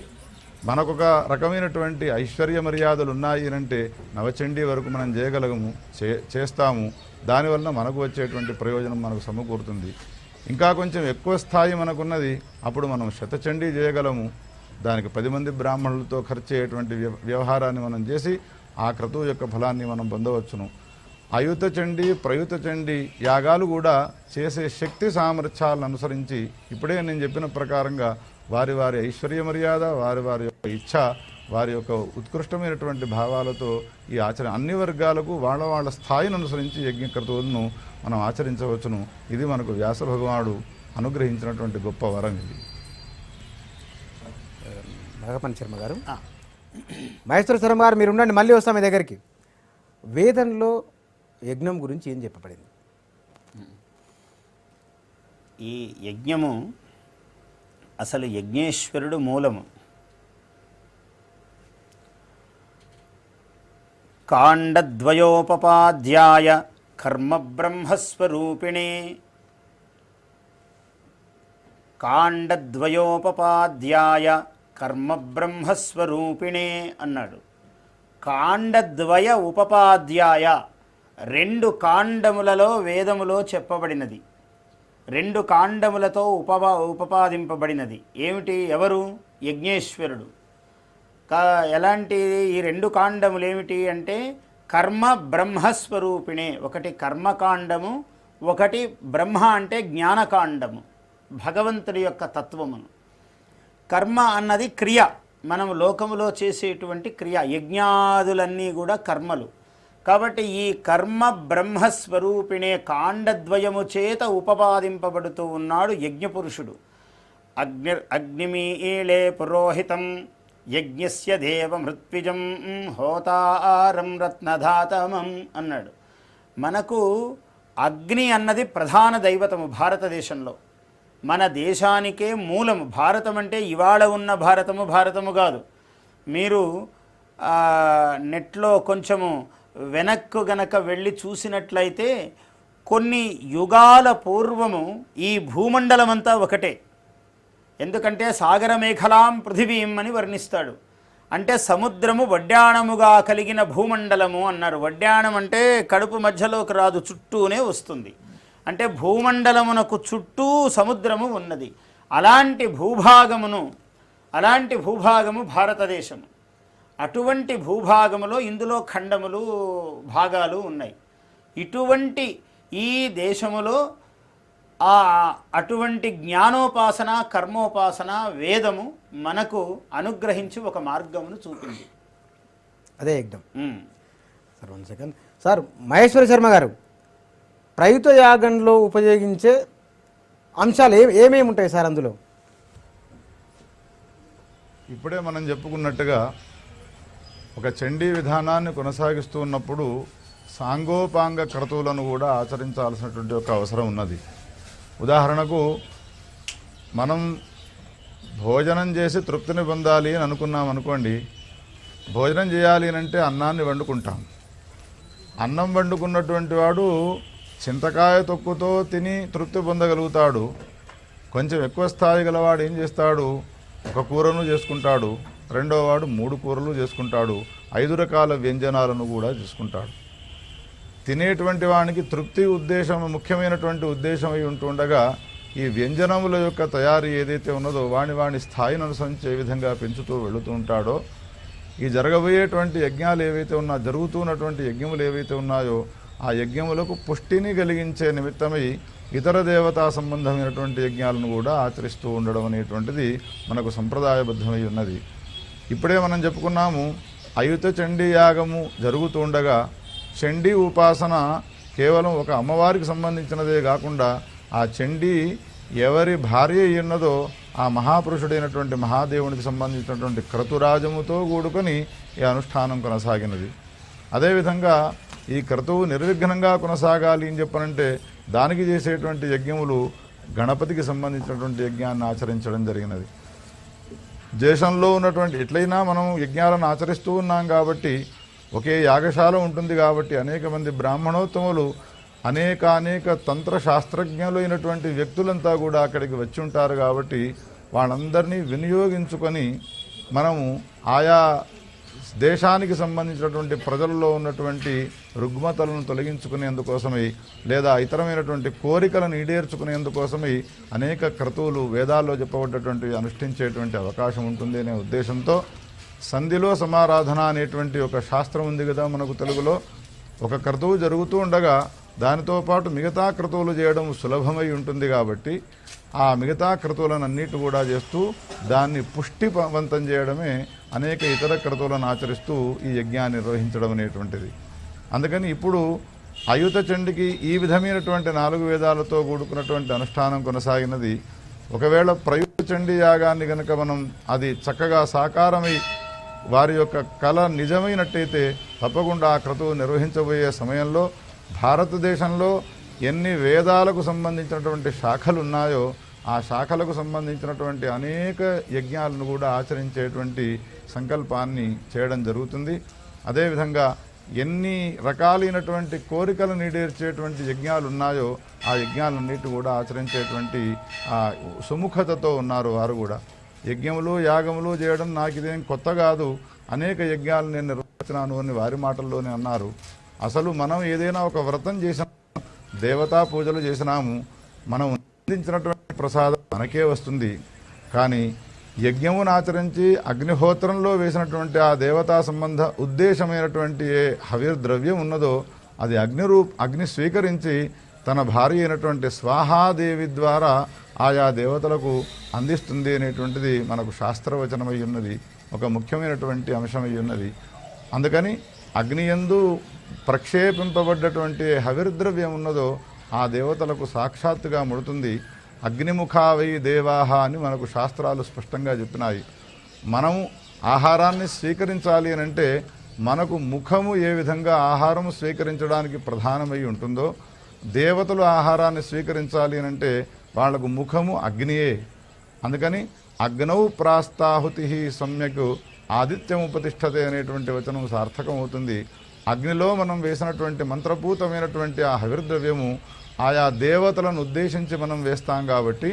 మనకొక రకమైనటువంటి ఐశ్వర్య మర్యాదలు ఉన్నాయి అంటే నవచండీ వరకు మనం చేయగలగము, చేస్తాము. దానివల్ల మనకు వచ్చేటువంటి ప్రయోజనం మనకు సమకూరుతుంది. ఇంకా కొంచెం ఎక్కువ స్థాయి మనకున్నది, అప్పుడు మనం శతచండీ చేయగలము. దానికి 10 మంది బ్రాహ్మణులతో ఖర్చు అయ్యేటువంటి వ్యవహారాన్ని మనం చేసి ఆ క్రతువు యొక్క ఫలాన్ని మనం పొందవచ్చును. అయుత చండీ, ప్రయుత చండీ యాగాలు కూడా చేసే శక్తి సామర్థ్యాలను అనుసరించి ఇప్పుడే నేను చెప్పిన ప్రకారంగా వారి వారి ఐశ్వర్య మర్యాద, వారి వారి యొక్క ఇచ్ఛ, వారి యొక్క ఉత్కృష్టమైనటువంటి భావాలతో ఈ ఆచరణ అన్ని వర్గాలకు వాళ్ళ వాళ్ళ స్థాయిని అనుసరించి యజ్ఞ క్రతువులను మనం ఆచరించవచ్చును. ఇది మనకు వ్యాస భగవానుడు అనుగ్రహించినటువంటి గొప్ప వరం ఇది. నాగపని శర్మ గారు, మహేశ్వర శర్మ గారు మీరు ఉండండి, మళ్ళీ వస్తాం మీ దగ్గరికి. వేదంలో యజ్ఞం గురించి ఏం చెప్పబడింది? ఈ యజ్ఞము అసలు యజ్ఞేశ్వరుడు మూలము. కాండద్వయోపపాధ్యాయ కర్మ బ్రహ్మస్వరూపిణే, కాండద్వయోపపాధ్యాయ కర్మ బ్రహ్మస్వరూపిణే అన్నాడు. కాండద్వయ ఉపపాధ్యాయ, 2 కాండములలో వేదములో చెప్పబడినది, 2 కాండములతో ఉపపాదింపబడినది. ఏమిటి? ఎవరు? యజ్ఞేశ్వరుడు. ఎలాంటి ఈ 2 కాండములు ఏమిటి అంటే కర్మ బ్రహ్మస్వరూపిణే. ఒకటి కర్మకాండము, ఒకటి బ్రహ్మ అంటే జ్ఞానకాండము, భగవంతుడి యొక్క తత్వమును. కర్మ అన్నది క్రియ, మనం లోకములో చేసేటువంటి క్రియ. యజ్ఞాదులన్నీ కూడా కర్మలు. కాబట్టి ఈ కర్మ బ్రహ్మస్వరూపిణే కాండద్వయము చేత ఉపపాదింపబడుతూ ఉన్నాడు యజ్ఞపురుషుడు. అగ్నిమీళే పురోహితం యజ్ఞస్య దేవ మృత్విజం హోతారం రత్నధాతమం అన్నాడు. మనకు అగ్ని అన్నది ప్రధాన దైవతము భారతదేశంలో. మన దేశానికే మూలము. భారతం అంటే ఇవాళ ఉన్న భారతము కాదు. మీరు నెట్లో కొంచెము వెనక్కు గనక వెళ్ళి చూసినట్లయితే కొన్ని యుగాల పూర్వము ఈ భూమండలమంతా ఒకటే. ఎందుకంటే సాగర మేఖలాం పృథివీం అని వర్ణిస్తాడు. అంటే సముద్రము వడ్డాణముగా కలిగిన భూమండలము అన్నారు. వడ్డాణం అంటే కడుపు మధ్యలోకి రాదు, చుట్టూనే వస్తుంది. అంటే భూమండలమునకు చుట్టూ సముద్రము ఉన్నది. అలాంటి భూభాగము భారతదేశము. అటువంటి భూభాగములో ఇందులో ఖండములు భాగాలు ఉన్నాయి. ఇటువంటి ఈ దేశములో అటువంటి జ్ఞానోపాసన కర్మోపాసన వేదము మనకు అనుగ్రహించి ఒక మార్గమును చూపింది. అదే యజ్ఞం. Sir 1 second sir. Maheshwara Sharma గారు, ప్రయుత యాగంలో ఉపయోగించే అంశాలు ఏమేమి ఉంటాయి సార్ అందులో? ఇప్పుడే మనం చెప్పుకున్నట్టుగా ఒక చండీ విధానాన్ని కొనసాగిస్తూ ఉన్నప్పుడు సాంగోపాంగ క్రతువులను కూడా ఆచరించాల్సినటువంటి ఒక అవసరం ఉన్నది. ఉదాహరణకు మనం భోజనం చేసి తృప్తిని పొందాలి అని అనుకున్నాం అనుకోండి. భోజనం చేయాలి అంటే అన్నాన్ని వండుకుంటాం. అన్నం వండుకున్నటువంటి వాడు చింతకాయ తొక్కుతో తిని తృప్తి పొందగలుగుతాడు. కొంచెం ఎక్కువ స్థాయి గలవాడు ఏం చేస్తాడు, ఒక కూరను చేసుకుంటాడు, రెండో వాడు 3 కూరలు చేసుకుంటాడు, 5 రకాల వ్యంజనాలను కూడా చేసుకుంటాడు. తినేటువంటి వానికి తృప్తి ఉద్దేశం ముఖ్యమైనటువంటి ఉద్దేశం అయి ఉంటుండగా ఈ వ్యంజనముల యొక్క తయారీ ఏదైతే ఉన్నదో వాని స్థాయిని అనుసరించి ఏ విధంగా పెంచుతూ వెళుతూ ఉంటాడో, ఈ జరగబోయేటువంటి యజ్ఞాలు ఏవైతే జరుగుతున్నటువంటి యజ్ఞములు ఏవైతే ఉన్నాయో ఆ యజ్ఞములకు పుష్టిని కలిగించే నిమిత్తమై ఇతర దేవతా సంబంధమైనటువంటి యజ్ఞాలను కూడా ఆచరిస్తూ ఉండడం అనేటువంటిది మనకు సంప్రదాయబద్ధమై ఉన్నది. ఇప్పుడే మనం చెప్పుకున్నాము, అయుత చండీ యాగము జరుగుతూ ఉండగా చండీ ఉపాసన కేవలం ఒక అమ్మవారికి సంబంధించినదే కాకుండా ఆ చండీ ఎవరి భార్య ఉన్నదో ఆ మహాపురుషుడైనటువంటి మహాదేవునికి సంబంధించినటువంటి క్రతురాజముతో కూడుకొని ఈ అనుష్ఠానం కొనసాగినది. అదేవిధంగా ఈ క్రతువు నిర్విఘ్నంగా కొనసాగాలి అని చెప్పనంటే దానికి చేసేటువంటి యజ్ఞములు గణపతికి సంబంధించినటువంటి యజ్ఞాన్ని ఆచరించడం జరిగినది. దేశంలో ఉన్నటువంటి ఎట్లయినా మనం యజ్ఞాలను ఆచరిస్తూ ఉన్నాం కాబట్టి ఒకే యాగశాల ఉంటుంది కాబట్టి అనేక మంది బ్రాహ్మణోత్తములు అనేక తంత్ర శాస్త్రజ్ఞులైనటువంటి వ్యక్తులంతా కూడా అక్కడికి వచ్చి ఉంటారు. కాబట్టి వాళ్ళందరినీ వినియోగించుకొని మనము ఆయా దేశానికి సంబంధించినటువంటి ప్రజల్లో ఉన్నటువంటి రుగ్మతలను తొలగించుకునేందుకోసమై లేదా ఇతరమైనటువంటి కోరికలను ఈడేర్చుకునేందుకోసమై అనేక క్రతువులు వేదాల్లో చెప్పబడ్డటువంటి అనుష్ఠించేటువంటి అవకాశం ఉంటుంది అనే ఉద్దేశంతో సంధిలో సమారాధన అనేటువంటి ఒక శాస్త్రం ఉంది కదా మనకు తెలుగులో. ఒక క్రతువు జరుగుతూ ఉండగా దానితో పాటు మిగతా క్రతువులు చేయడం సులభమై ఉంటుంది కాబట్టి ఆ మిగతా క్రతువులనన్నిటి కూడా చేస్తూ దాన్ని పుష్టివంతం చేయడమే అనేక ఇతర క్రతువులను ఆచరిస్తూ ఈ యజ్ఞాన్ని నిర్వహించడం అనేటువంటిది. అందుకని ఇప్పుడు అయుత చండికి ఈ విధమైనటువంటి 4 వేదాలతో కూడుకున్నటువంటి అనుష్ఠానం కొనసాగినది. ఒకవేళ ప్రయుత చండీ యాగాన్ని కనుక మనం అది చక్కగా సాకారమై వారి యొక్క కళ నిజమైనట్టయితే తప్పకుండా ఆ క్రతువు నిర్వహించబోయే సమయంలో భారతదేశంలో ఎన్ని వేదాలకు సంబంధించినటువంటి శాఖలు ఉన్నాయో ఆ శాఖలకు సంబంధించినటువంటి అనేక యజ్ఞాలను కూడా ఆచరించేటువంటి సంకల్పాన్ని చేయడం జరుగుతుంది. అదేవిధంగా ఎన్ని రకాలైనటువంటి కోరికలు ఈడేర్చేటువంటి యజ్ఞాలు ఉన్నాయో ఆ యజ్ఞాలన్నిటి కూడా ఆచరించేటువంటి సుముఖతతో ఉన్నారు వారు కూడా. యజ్ఞములు యాగములు చేయడం నాకు ఇదేం కొత్త కాదు, అనేక యజ్ఞాలు నేను నిర్వహించినాను అని వారి మాటల్లోనే అన్నారు. అసలు మనం ఏదైనా ఒక వ్రతం చేసినా దేవతా పూజలు చేసినాము, మనం అందించినటువంటి ప్రసాదం మనకే వస్తుంది. కానీ యజ్ఞమును ఆచరించి అగ్నిహోత్రంలో వేసినటువంటి ఆ దేవతా సంబంధ ఉద్దేశమైనటువంటి ఏ హవిర్ద్రవ్యం ఉన్నదో అది అగ్ని స్వీకరించి తన భార్య అయినటువంటి స్వాహాదేవి ద్వారా ఆయా దేవతలకు అందిస్తుంది అనేటువంటిది మనకు శాస్త్రవచనమై ఉన్నది, ఒక ముఖ్యమైనటువంటి అంశమై ఉన్నది. అందుకని అగ్నియందు ప్రక్షేపింపబడ్డటువంటి హవిర్ద్రవ్యం ఉన్నదో ఆ దేవతలకు సాక్షాత్తుగా ముడుతుంది. అగ్నిముఖావై దేవాహ అని మనకు శాస్త్రాలు స్పష్టంగా చెప్పినాయి. మనము ఆహారాన్ని స్వీకరించాలి అని అంటే మనకు ముఖము ఏ విధంగా ఆహారం స్వీకరించడానికి ప్రధానమై ఉంటుందో దేవతలు ఆహారాన్ని స్వీకరించాలి అని అంటే వాళ్లకు ముఖము అగ్నియే. అందుకని అగ్నౌ ప్రాస్తాహుతి సమ్యక్ ఆదిత్యముపతిష్టతే అనేటువంటి వచనం సార్థకం అవుతుంది. అగ్నిలో మనం వేసినటువంటి మంత్రపూతమైనటువంటి ఆ హవిర్ద్రవ్యము ఆయా దేవతలను ఉద్దేశించి మనం వేస్తాం కాబట్టి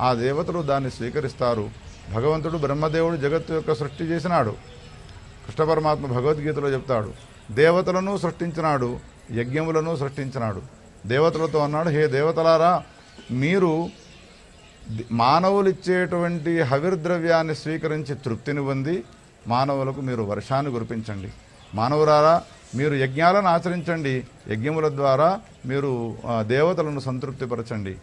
ఆ దేవతలు దాన్ని స్వీకరిస్తారు. భగవంతుడు బ్రహ్మదేవుడు జగత్తు యొక్క సృష్టి చేసినాడు. కృష్ణ పరమాత్మ భగవద్గీతలో చెప్తాడు, దేవతలను సృష్టించినాడు, యజ్ఞములను సృష్టించినాడు. దేవతలతో అన్నాడు, హే దేవతలారా, మీరు మానవులు ఇచ్చేటువంటి హవిర్ద్రవ్యాన్ని స్వీకరించి తృప్తిని పొంది మానవులకు మీరు వర్షాన్ని కురిపించండి. మానవులారా, మీరు యజ్ఞాలను ఆచరించండి, యజ్ఞముల ద్వారా మీరు దేవతలను సంతృప్తిపరచండి.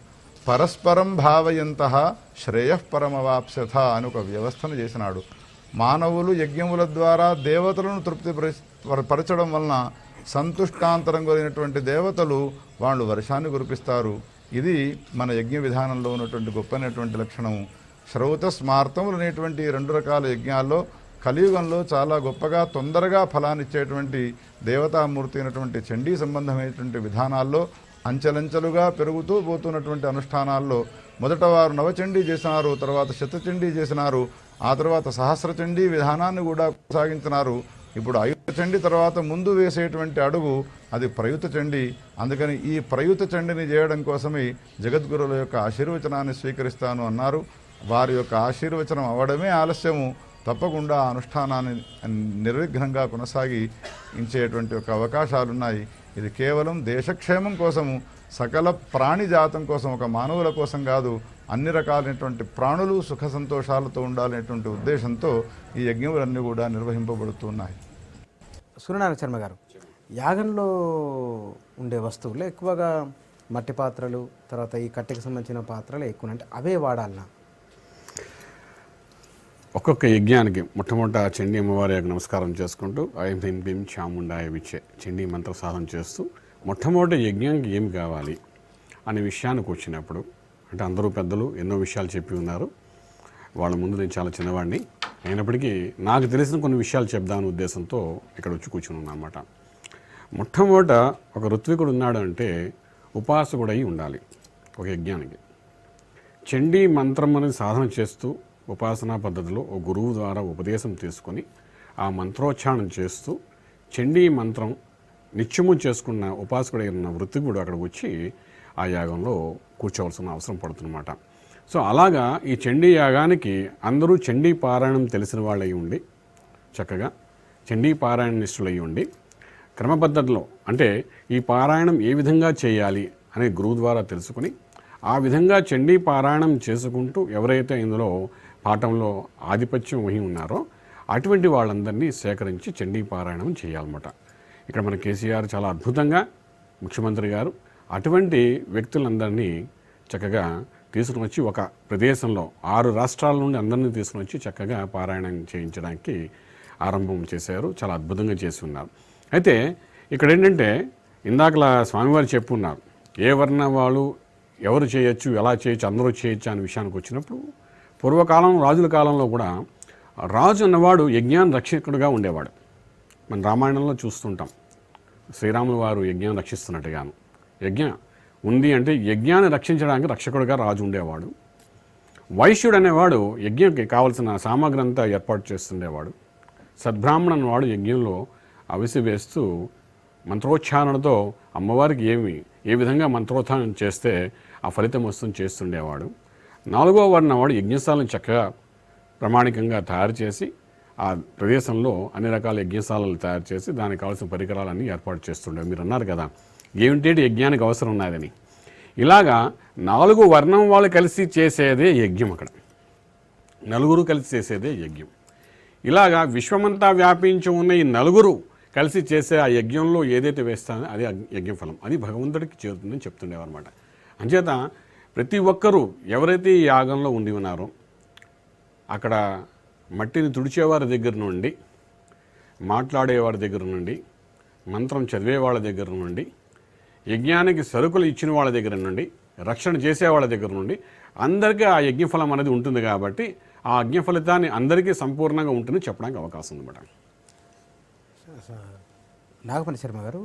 పరస్పరం భావయంతః శ్రేయఃపరమవాప్స్యథ అని ఒక వ్యవస్థను చేసినాడు. మానవులు యజ్ఞముల ద్వారా దేవతలను తృప్తి పరచడం వలన సంతుష్టాంతరం కలిగినటువంటి దేవతలు వాళ్ళు వర్షాన్ని కురిపిస్తారు. ఇది మన యజ్ఞ విధానంలో ఉన్నటువంటి గొప్పనటువంటి లక్షణము. శ్రౌత స్మార్తములు అనేటువంటి 2 రకాల యజ్ఞాల్లో కలియుగంలో చాలా గొప్పగా తొందరగా ఫలాన్నిచ్చేటువంటి దేవతామూర్తి అయినటువంటి చండీ సంబంధమైనటువంటి విధానాల్లో అంచెలంచెలుగా పెరుగుతూ పోతున్నటువంటి అనుష్ఠానాల్లో మొదట వారు నవచండీ చేసినారు, తర్వాత శతచండీ చేసినారు, ఆ తర్వాత సహస్రచండీ విధానాన్ని కూడా కొనసాగించినారు. ఇప్పుడు అయుత చండీ తర్వాత ముందు వేసేటువంటి అడుగు అది ప్రయుత చండీ. అందుకని ఈ ప్రయుత చండీని చేయడం కోసమే జగద్గురుల యొక్క ఆశీర్వచనాన్ని స్వీకరిస్తాను అన్నారు. వారి యొక్క ఆశీర్వచనం అవ్వడమే ఆలస్యము. తప్పకుండా ఆ అనుష్ఠానాన్ని నిర్విఘ్నంగా కొనసాగించేటువంటి ఒక అవకాశాలున్నాయి. ఇది కేవలం దేశక్షేమం కోసము, సకల ప్రాణి జాతం కోసం, ఒక మానవుల కోసం కాదు, అన్ని రకాలైనటువంటి ప్రాణులు సుఖ సంతోషాలతో ఉండాలనేటువంటి ఉద్దేశంతో ఈ యజ్ఞములన్నీ కూడా నిర్వహింపబడుతున్నాయి. సూర్యనారాయణ శర్మ గారు, యాగంలో ఉండే వస్తువులు ఎక్కువగా మట్టి పాత్రలు, తర్వాత ఈ కట్టెకి సంబంధించిన పాత్రలు ఎక్కువ, అంటే అవే వాడాలన్నా? ఒక్కొక్క యజ్ఞానికి మొట్టమొదట చండీ అమ్మవారి యొక్క నమస్కారం చేసుకుంటూ ఐం హ్రీం క్లీం చాముండాయ విచ్చే చండీ మంత్ర సాధన చేస్తూ మొట్టమొదటి యజ్ఞానికి ఏమి కావాలి అనే విషయానికి వచ్చినప్పుడు, అంటే అందరూ పెద్దలు ఎన్నో విషయాలు చెప్పి ఉన్నారు, వాళ్ళ ముందు నేను చాలా చిన్నవాడిని అయినప్పటికీ నాకు తెలిసిన కొన్ని విషయాలు చెప్దామనే ఉద్దేశంతో ఇక్కడ వచ్చి కూర్చుని ఉన్నాను అన్నమాట. మొట్టమొదట ఒక ఋత్వికుడు ఉన్నాడు అంటే ఉపాసకుడు అయి ఉండాలి. ఒక యజ్ఞానికి చండీ మంత్రం అనేది సాధన చేస్తూ ఉపాసనా పద్ధతిలో ఒక గురువు ద్వారా ఉపదేశం తీసుకొని ఆ మంత్రోచ్చారణం చేస్తూ చండీ మంత్రం నిత్యము చేసుకున్న ఉపాసకుడైన వృత్తికుడు అక్కడికి వచ్చి ఆ యాగంలో కూర్చోవలసిన అవసరం పడుతుందన్నమాట. సో అలాగా ఈ చండీ యాగానికి అందరూ చండీ పారాయణం తెలిసిన వాళ్ళు అయి ఉండి, చక్కగా చండీ పారాయణ నిష్ఠులు అయి ఉండి, క్రమ పద్ధతిలో అంటే ఈ పారాయణం ఏ విధంగా చేయాలి అనే గురువు ద్వారా తెలుసుకుని ఆ విధంగా చండీ పారాయణం చేసుకుంటూ ఎవరైతే ఇందులో పాఠంలో ఆధిపత్యం వహి ఉన్నారో అటువంటి వాళ్ళందరినీ సేకరించి చండీ పారాయణం చేయాలన్నమాట. ఇక్కడ మన కేసీఆర్ చాలా అద్భుతంగా, ముఖ్యమంత్రి గారు అటువంటి వ్యక్తులందరినీ చక్కగా తీసుకుని వచ్చి ఒక ప్రదేశంలో 6 రాష్ట్రాల నుండి అందరినీ తీసుకుని వచ్చి చక్కగా పారాయణం చేయించడానికి ఆరంభం చేశారు. చాలా అద్భుతంగా చేసి ఉన్నారు. అయితే ఇక్కడ ఏంటంటే ఇందాకలా స్వామివారు చెప్పున్నారు, ఏ వర్ణ వాళ్ళు ఎవరు చేయొచ్చు, ఎలా చేయొచ్చు, అందరూ చేయొచ్చు అనే విషయానికి వచ్చినప్పుడు పూర్వకాలం రాజుల కాలంలో కూడా రాజు అన్నవాడు యజ్ఞాన్ని రక్షకుడుగా ఉండేవాడు. మన రామాయణంలో చూస్తుంటాం, శ్రీరాములు వారు యజ్ఞాన్ని రక్షిస్తున్నట్టుగాను. యజ్ఞం ఉంది అంటే యజ్ఞాన్ని రక్షించడానికి రక్షకుడుగా రాజు ఉండేవాడు. వైశ్యుడు అనేవాడు యజ్ఞంకి కావలసిన సామాగ్రి అంతా ఏర్పాటు చేస్తుండేవాడు. సద్బ్రాహ్మణ అనేవాడు యజ్ఞంలో అవిసి వేస్తూ మంత్రోచ్చారణతో అమ్మవారికి ఏ విధంగా మంత్రోచ్చారణ చేస్తే ఆ ఫలితం వస్తుంది చేస్తుండేవాడు. 4వ వర్ణం వాడు యజ్ఞశాలను చక్కగా ప్రామాణికంగా తయారు చేసి ఆ ప్రదేశంలో అన్ని రకాల యజ్ఞశాలలు తయారు చేసి దానికి కావాల్సిన పరికరాలన్నీ ఏర్పాటు చేస్తుండే. మీరు అన్నారు కదా ఏమిటేంటి యజ్ఞానికి అవసరం ఉన్నదని. ఇలాగా 4 వర్ణం వాళ్ళు కలిసి చేసేదే యజ్ఞం. అక్కడ 4 కలిసి చేసేదే యజ్ఞం. ఇలాగా విశ్వమంతా వ్యాపించి ఉన్న ఈ 4 కలిసి చేసే ఆ యజ్ఞంలో ఏదైతే వేస్తానో అది యజ్ఞ ఫలం, అది భగవంతుడికి చేరుతుందని చెప్తుండేవారు అన్నమాట. అంచేత ప్రతి ఒక్కరూ ఎవరైతే ఈ యాగంలో ఉండి ఉన్నారో అక్కడ మట్టిని తుడిచేవారి దగ్గర నుండి, మాట్లాడేవారి దగ్గర నుండి, మంత్రం చదివే వాళ్ళ దగ్గర నుండి, యజ్ఞానికి సరుకులు ఇచ్చిన వాళ్ళ దగ్గర నుండి, రక్షణ చేసే వాళ్ళ దగ్గర నుండి అందరికీ ఆ యజ్ఞఫలం అనేది ఉంటుంది. కాబట్టి ఆ యజ్ఞ ఫలితాన్ని అందరికీ సంపూర్ణంగా ఉంటుందని చెప్పడానికి అవకాశం ఉందన్నమాట. నాగపల్లి శర్మ గారు,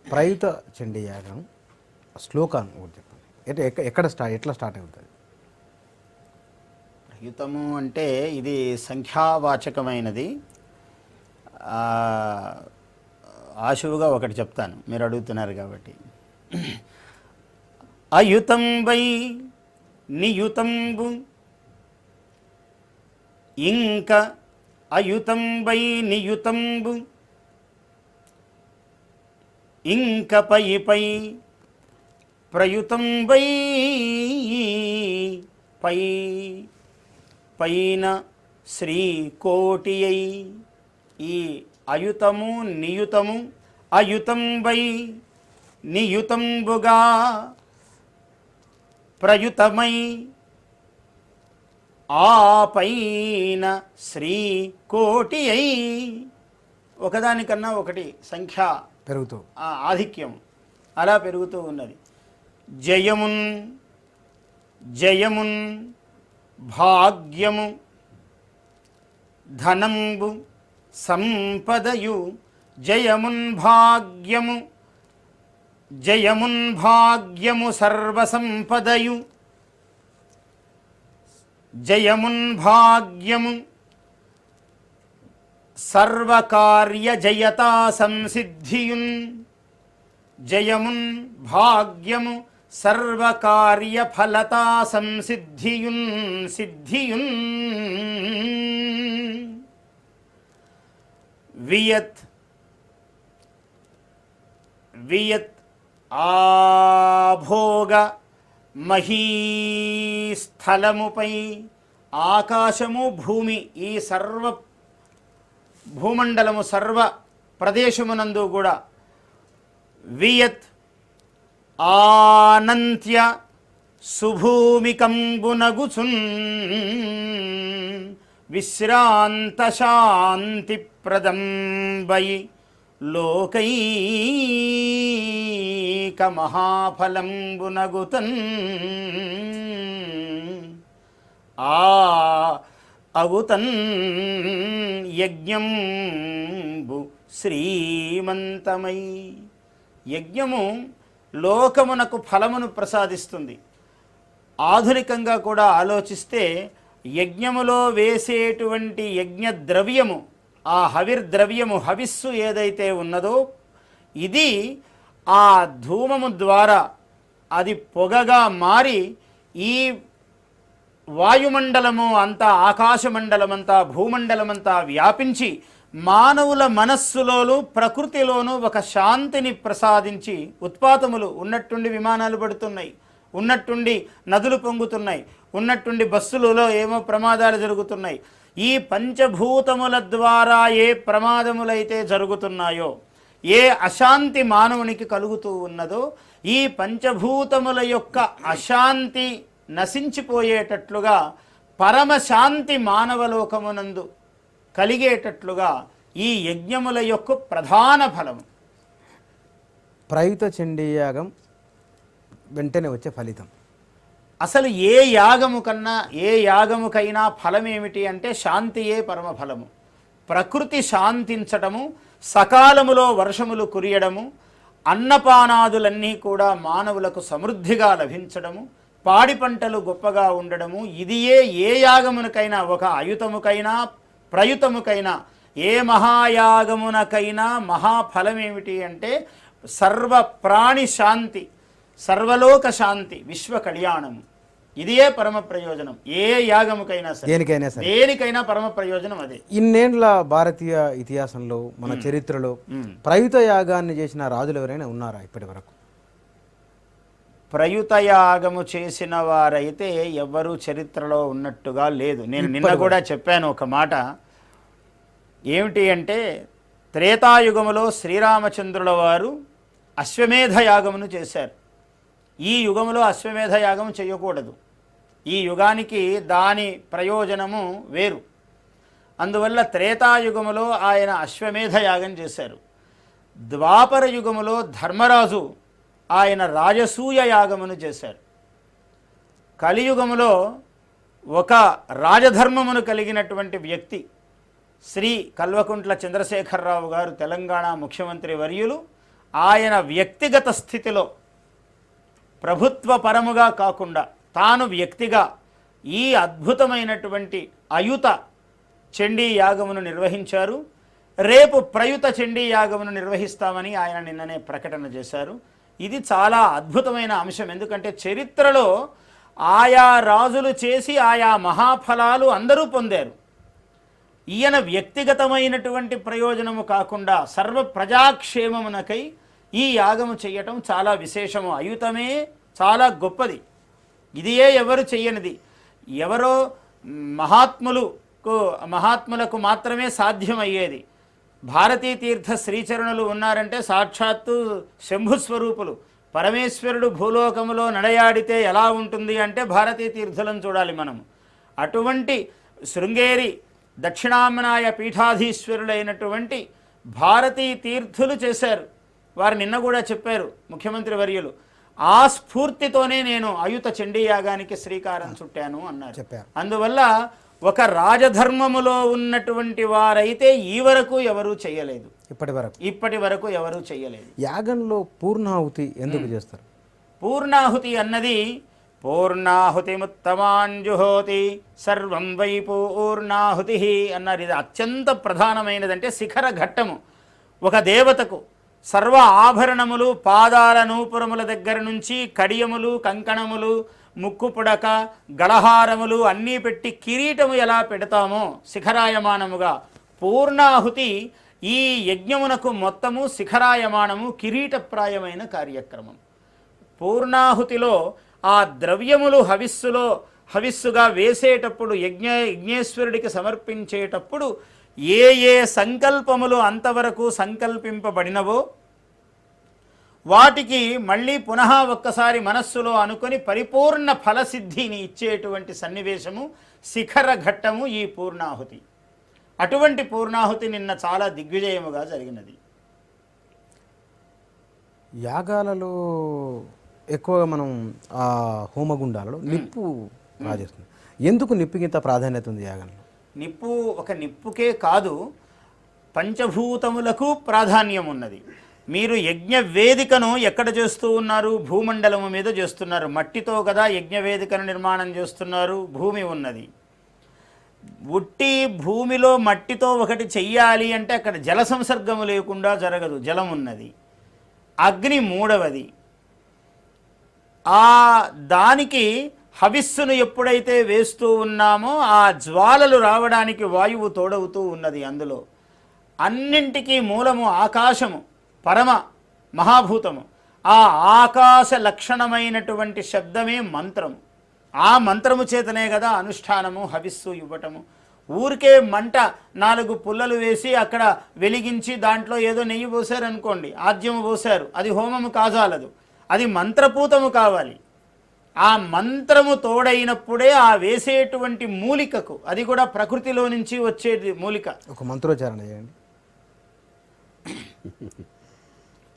ప్రయుత చండీ యాగం శ్లోకాన్ని ఒకటి చెప్పండి. ఎట్లా స్టార్ట్ అవుతుంది? ప్రయుతము అంటే ఇది సంఖ్యావాచకమైనది. ఆశువుగా ఒకటి చెప్తాను, మీరు అడుగుతున్నారు కాబట్టి. అయుతంబై నియుతంబు ఇంక అయుతంబై నియుతంబు ఇంక పై పై ప్రయుతంబై పై పైన శ్రీకోటి అయి. ఈ అయుతము నియుతము అయుతంబై నియుతంబుగా ప్రయుతమై ఆ పైన శ్రీకోటి అయి. ఒకదానికన్నా ఒకటి సంఖ్య పెరుగుతూ ఆధిక్యం అలా పెరుగుతూ ఉన్నది. జయమున్ జయమున్ భాగ్యము ధనంబు సంపదయు జయమున్ భాగ్యము జయమున్ భాగ్యము సర్వసంపదయు జయమున్ భాగ్యము సర్వకార్య జయతా సంసిద్ధియున్ జయమున్ భాగ్యము సర్వకార్య ఫలతా సంసిద్ధియున్ సిద్ధియున్ వియత్ వియత్ ఆభోగ మహీస్థలముపై ఆకాశము భూమి ఈ సర్వ భూమండలము సర్వ ప్రదేశమునందు కూడా వియత్ ఆనంత్య సుభూమికంబునగుచున్ విశ్రాంత శాంతి ప్రదంబై లోకైక మహాఫలంబునగుతన్ ఆ అగుతన్ యజ్ఞంబు శ్రీమంతమై. యజ్ఞము లోకమునకు ఫలమును ప్రసాదిస్తుంది. ఆధునికంగా కూడా ఆలోచిస్తే యజ్ఞములో వేసేటువంటి యజ్ఞ ద్రవ్యము, ఆ హవిర్ద్రవ్యము హవిస్సు ఏదైతే ఉన్నదో ఇది ఆ ధూమము ద్వారా అది పొగగా మారి ఈ వాయుమండలము అంతా ఆకాశమండలమంతా భూమండలమంతా వ్యాపించి మానవుల మనస్సులోను ప్రకృతిలోనూ ఒక శాంతిని ప్రసాదించి ఉత్పాతములు ఉన్నట్టుండి విమానాలు పడుతున్నాయి, ఉన్నట్టుండి నదులు పొంగుతున్నాయి, ఉన్నట్టుండి బస్సులలో ఏమో ప్రమాదాలు జరుగుతున్నాయి. ఈ పంచభూతముల ద్వారా ఏ ప్రమాదములైతే జరుగుతున్నాయో, ఏ అశాంతి మానవునికి కలుగుతూ ఉన్నదో ఈ పంచభూతముల యొక్క అశాంతి నశించిపోయేటట్లుగా పరమశాంతి మానవలోకమునందు కలిగేటట్లుగా ఈ యజ్ఞముల యొక్క ప్రధాన ఫలము. ప్రయుత చండీయాగం వెంటనే వచ్చే ఫలితం. అసలు ఏ యాగము కన్నా ఏ యాగముకైనా ఫలం ఏమిటి అంటే శాంతియే పరమ ఫలము. ప్రకృతి శాంతించటము, సకాలములో వర్షములు కురియడము, అన్నపానాదులన్నీ కూడా మానవులకు సమృద్ధిగా లభించడము, పాడి పంటలు గొప్పగా ఉండడము, ఇదియే ఏ యాగమునకైనా, ఒక అయుతముకైనా ప్రయుతముకైనా ఏ మహాయాగమునకైనా మహాఫలం ఏమిటి అంటే సర్వ ప్రాణి శాంతి, సర్వలోక శాంతి, విశ్వ కళ్యాణము. ఇదియే పరమ ప్రయోజనం. ఏ యాగముకైనా సరే, దేనికైనా పరమ ప్రయోజనం అదే. ఇన్నేళ్ల భారతీయ ఇతిహాసంలో మన చరిత్రలో ప్రయుత యాగాన్ని చేసిన రాజులు ఎవరైనా ఉన్నారా ఇప్పటి వరకు? ప్రయుత యాగము చేసిన వారైతే ఎవ్వరూ చరిత్రలో ఉన్నట్టుగా లేదు. నేను నిన్న కూడా చెప్పాను ఒక మాట. ఏమిటి అంటే త్రేతాయుగములో శ్రీరామచంద్రుల వారు అశ్వమేధ యాగమును చేశారు. ఈ యుగములో అశ్వమేధ యాగం చేయకూడదు. ఈ యుగానికి దాని ప్రయోజనము వేరు. అందువల్ల త్రేతాయుగములో ఆయన అశ్వమేధ యాగం చేశారు. ద్వాపర యుగములో ధర్మరాజు ఆయన రాజసూయ యాగమును చేశారు. కలియుగములో ఒక రాజధర్మమును కలిగినటువంటి వ్యక్తి శ్రీ కల్వకుంట్ల చంద్రశేఖరరావు గారు, తెలంగాణ ముఖ్యమంత్రి వర్యులు, ఆయన వ్యక్తిగత స్థితిలో ప్రభుత్వ పరముగా కాకుండా తాను వ్యక్తిగా ఈ అద్భుతమైనటువంటి అయుత చండీ యాగమును నిర్వహించారు. రేపు ప్రయుత చండీ యాగమును నిర్వహిస్తామని ఆయన నిన్ననే ప్రకటన చేశారు. ఇది చాలా అద్భుతమైన అంశం. ఎందుకంటే చరిత్రలో ఆయా రాజులు చేసి ఆయా మహాఫలాలు అందరూ పొందారు. ఈయన వ్యక్తిగతమైనటువంటి ప్రయోజనము కాకుండా సర్వ ప్రజాక్షేమమునకై ఈ యాగము చేయటం చాలా విశేషము. అయుతమే చాలా గొప్పది. ఇదియే ఎవరు చెయ్యనిది. ఎవరో మహాత్ములకు మాత్రమే సాధ్యమయ్యేది. భారతీ తీర్థ శ్రీచరణులు ఉన్నారంటే సాక్షాత్తు శంభుస్వరూపులు. పరమేశ్వరుడు భూలోకములో నడయాడితే ఎలా ఉంటుంది అంటే భారతీ తీర్థులను చూడాలి మనము. అటువంటి శృంగేరి దక్షిణామనాయ పీఠాధీశ్వరులైనటువంటి భారతీ తీర్థులు చేశారు. వారు నిన్న కూడా చెప్పారు ముఖ్యమంత్రి వర్యులు. ఆ స్ఫూర్తితోనే నేను అయుత చండీ యాగానికి శ్రీకారం చుట్టాను అన్నారు. అందువల్ల ఒక రాజధర్మములో ఉన్నటువంటి వారైతే ఈ వరకు ఎవరూ చేయలేదు. ఇప్పటి వరకు ఎవరూ చేయలేదు. యాగంలో పూర్ణాహుతి ఎందుకు చేస్తారు? పూర్ణాహుతి అన్నది పూర్ణాహుతిముత్తమాంజుహోతి సర్వం వై పూర్ణాహుతి అన్నారు. ఇది అత్యంత ప్రధానమైనది. అంటే శిఖర ఘట్టము. ఒక దేవతకు సర్వ ఆభరణములు, పాదాల నూపురముల దగ్గర నుంచి కడియములు, కంకణములు, ముక్కు పుడక, గళహారములు అన్నీ పెట్టి కిరీటము ఎలా పెడతామో శిఖరాయమానముగా పూర్ణాహుతి ఈ యజ్ఞమునకు మొత్తము శిఖరాయమానము కిరీటప్రాయమైన కార్యక్రమం. పూర్ణాహుతిలో ఆ ద్రవ్యములు హవిస్సుగా వేసేటప్పుడు యజ్ఞేశ్వరుడికి సమర్పించేటప్పుడు ఏ ఏ సంకల్పములు అంతవరకు సంకల్పింపబడినవో వాటికి మళ్ళీ పునః ఒక్కసారి మనస్సులో అనుకొని పరిపూర్ణ ఫలసిద్ధిని ఇచ్చేటువంటి సన్నివేశము శిఖర ఘట్టము ఈ పూర్ణాహుతి. అటువంటి పూర్ణాహుతి నిన్న చాలా దిగ్విజయముగా జరిగినది. యాగాలలో ఎక్కువగా మనం ఆ హోమగుండాలలో నిప్పు రాజేస్తుంది. ఎందుకు నిప్పుకి ఇంత ప్రాధాన్యత ఉంది యాగంలో? నిప్పు ఒక నిప్పుకే కాదు, పంచభూతములకు ప్రాధాన్యం ఉన్నది. మీరు యజ్ఞ వేదికను ఎక్కడ చేస్తూ ఉన్నారు? భూమండలము మీద చేస్తున్నారు. మట్టితో కదా యజ్ఞ వేదికను నిర్మాణం చేస్తున్నారు. భూమి ఉన్నది. ఉట్టి భూమిలో మట్టితో ఒకటి చెయ్యాలి అంటే అక్కడ జల సంసర్గము లేకుండా జరగదు. జలం ఉన్నది. అగ్ని మూడవది. దానికి హవిస్సును ఎప్పుడైతే వేస్తూ ఉన్నామో ఆ జ్వాలలు రావడానికి వాయువు తోడవుతూ ఉన్నది. అందులో అన్నింటికీ మూలము ఆకాశము, పరమ మహాభూతము. ఆ ఆకాశ లక్షణమైనటువంటి శబ్దమే మంత్రము. ఆ మంత్రము చేతనే కదా అనుష్ఠానము, హవిస్సు ఇవ్వటము. ఊరికే మంట 4 పుల్లలు వేసి అక్కడ వెలిగించి దాంట్లో ఏదో నెయ్యి పోసారనుకోండి, ఆద్యము పోసారు, అది హోమము కాజాలదు. అది మంత్రపూతము కావాలి. ఆ మంత్రము తోడైనప్పుడే ఆ వేసేటువంటి మూలికకు, అది కూడా ప్రకృతిలో నుంచి వచ్చేది మూలిక. ఒక మంత్రోచ్చారణ చేయండి.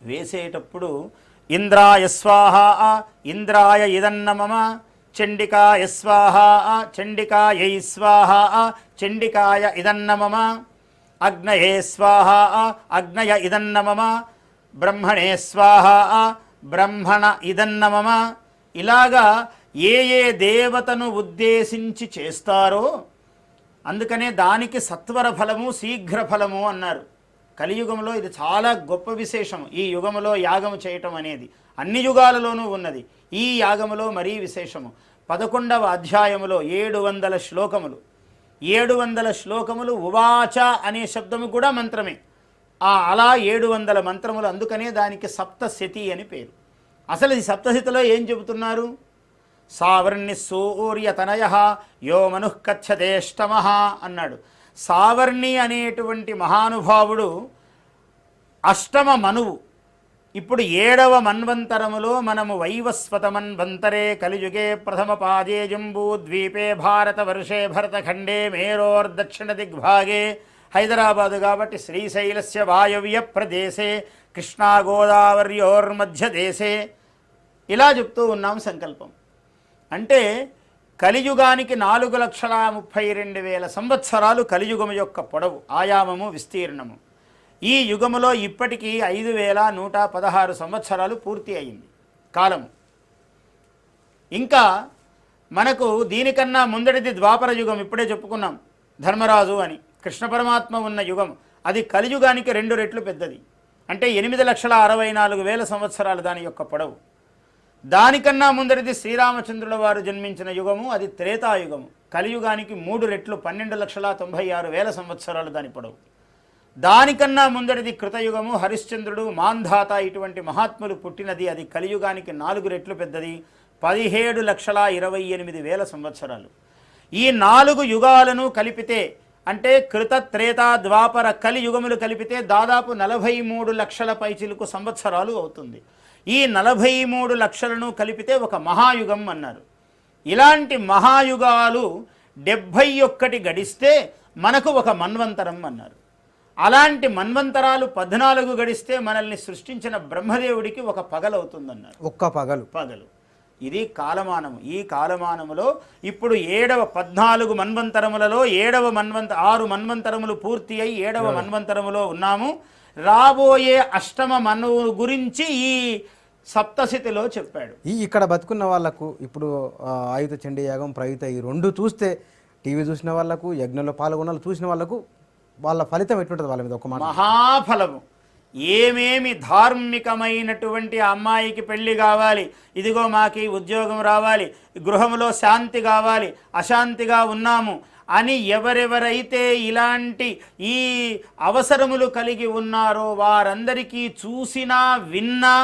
వేసేటప్పుడు ఇంద్రాయ స్వాహ, ఇంద్రాయ ఇదన్నమమ, చండికాయ స్వాహ, చండికాయై స్వాహ, చండికాయ ఇదన్నమమ, అగ్నయే స్వాహ, అగ్నయ ఇదన్నమమ, బ్రహ్మణే స్వాహ, బ్రహ్మణ ఇదన్నమమ. ఇలాగా ఏ ఏ దేవతను ఉద్దేశించి చేస్తారో అందుకనే దానికి సత్వర ఫలము, శీఘ్ర ఫలము అన్నారు. కలియుగంలో ఇది చాలా గొప్ప విశేషము. ఈ యుగములో యాగము చేయటం అనేది అన్ని యుగాలలోనూ ఉన్నది. ఈ యాగములో మరీ విశేషము. 11వ అధ్యాయములో 700 శ్లోకములు. 700 శ్లోకములు. ఉవాచ అనే శబ్దము కూడా మంత్రమే. అలా 700 మంత్రములు. అందుకనే దానికి సప్తశతి అని పేరు. అసలు ఈ సప్తశతిలో ఏం చెబుతున్నారు? సావర్ణి సూర్యతనయ యో మనుఃకచ్చతేష్టమః అన్నాడు. సావర్ణి అనేటువంటి మహానుభావుడు అష్టమ మనువు. ఇప్పుడు 7వ మన్వంతరములో మనము వైవస్వత మన్వంతరే కలియుగే ప్రథమ పాదే జంబూద్వీపే భారతవర్షే భరతఖండే మేరోర్దక్షిణ దిగ్భాగే, హైదరాబాదు కాబట్టి శ్రీశైలస్య వాయవ్య ప్రదేశే కృష్ణా గోదావర్యోర్మధ్య దేశే, ఇలా చెప్తూ ఉన్నాం సంకల్పం. అంటే కలియుగానికి 4,32,000 సంవత్సరాలు కలియుగము యొక్క పొడవు, ఆయామము, విస్తీర్ణము. ఈ యుగములో ఇప్పటికీ 5,116 సంవత్సరాలు పూర్తి అయింది కాలము. ఇంకా మనకు దీనికన్నా ముందటిది ద్వాపర యుగం. ఇప్పుడే చెప్పుకున్నాం ధర్మరాజు అని, కృష్ణ పరమాత్మ ఉన్న యుగం. అది కలియుగానికి 2 రెట్లు పెద్దది. అంటే 8,64,000 సంవత్సరాలు దాని యొక్క పొడవు. దానికన్నా ముందరిది శ్రీరామచంద్రుల వారు జన్మించిన యుగము, అది త్రేతాయుగము. కలియుగానికి 3 రెట్లు 12,96,000 సంవత్సరాలు దాని పొడవు. దానికన్నా ముందరిది కృతయుగము, హరిశ్చంద్రుడు, మాంధాత ఇటువంటి మహాత్ములు పుట్టినది, అది కలియుగానికి 4 రెట్లు పెద్దది, 17,28,000 సంవత్సరాలు. ఈ 4 యుగాలను కలిపితే, అంటే కృత త్రేత ద్వాపర కలియుగములు కలిపితే దాదాపు 43 లక్షల పైచిలుకు సంవత్సరాలు అవుతుంది. ఈ 43 లక్షలను కలిపితే ఒక మహాయుగం అన్నారు. ఇలాంటి మహాయుగాలు 71 గడిస్తే మనకు ఒక మన్వంతరం అన్నారు. అలాంటి మన్వంతరాలు 14 గడిస్తే మనల్ని సృష్టించిన బ్రహ్మదేవుడికి ఒక పగలవుతుందన్నారు. ఒక్క పగలు. ఇది కాలమానము. ఈ కాలమానములో ఇప్పుడు 14 మన్వంతరములలో 6 మన్వంతరములు పూర్తి అయి 7వ మన్వంతరములో ఉన్నాము. రాబోయే అష్టమ మనువు గురించి ఈ సప్తశతిలో చెప్పాడు. ఇక్కడ బతుకున్న వాళ్ళకు ఇప్పుడు ఆయుధ చండీ యాగం, ప్రయుత ఈ 2 చూస్తే, టీవీ చూసిన వాళ్ళకు, యజ్ఞంలో పాల్గొన్న చూసిన వాళ్ళకు వాళ్ళ ఫలితం ఎట్లుంటుంది? వాళ్ళ మీద ఒక మాట. మహాఫలము. ఏమేమి ధార్మికమైనటువంటి అమ్మాయికి పెళ్లి కావాలి, ఇదిగో మాకి ఉద్యోగం రావాలి, గృహంలో శాంతి కావాలి, అశాంతిగా ఉన్నాము అని ఎవరెవరైతే ఇలాంటి ఈ అవసరములు కలిగి ఉన్నారో వారందరికీ చూసినా విన్నా,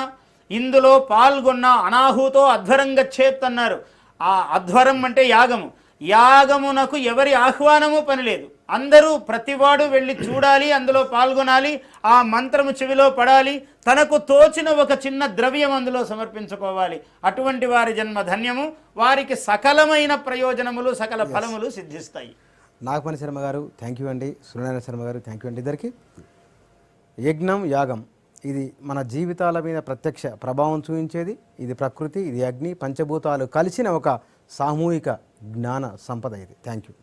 ఇందులో పాల్గొన్న అనాహుతో అధ్వరం గచ్చేత్ అన్నారు. ఆ అధ్వరం అంటే యాగము. యాగమునకు ఎవరి ఆహ్వానము పని లేదు. అందరూ ప్రతివాడు వెళ్ళి చూడాలి, అందులో పాల్గొనాలి, ఆ మంత్రము చెవిలో పడాలి, తనకు తోచిన ఒక చిన్న ద్రవ్యం అందులో సమర్పించుకోవాలి. అటువంటి వారి జన్మ ధన్యము. వారికి సకలమైన ప్రయోజనములు, సకల ఫలములు సిద్ధిస్తాయి. నాగమణి శర్మ గారు థ్యాంక్ యూ అండి, సూర్యనారాయణ శర్మ గారు థ్యాంక్ యూ అండి. ఇద్దరికి యజ్ఞం, యాగం ఇది మన జీవితాల మీద ప్రత్యక్ష ప్రభావం చూపించేది. ఇది ప్రకృతి, ఇది అగ్ని, పంచభూతాలు కలిసిన ఒక సామూహిక జ్ఞాన సంపద ఇది. Thank you.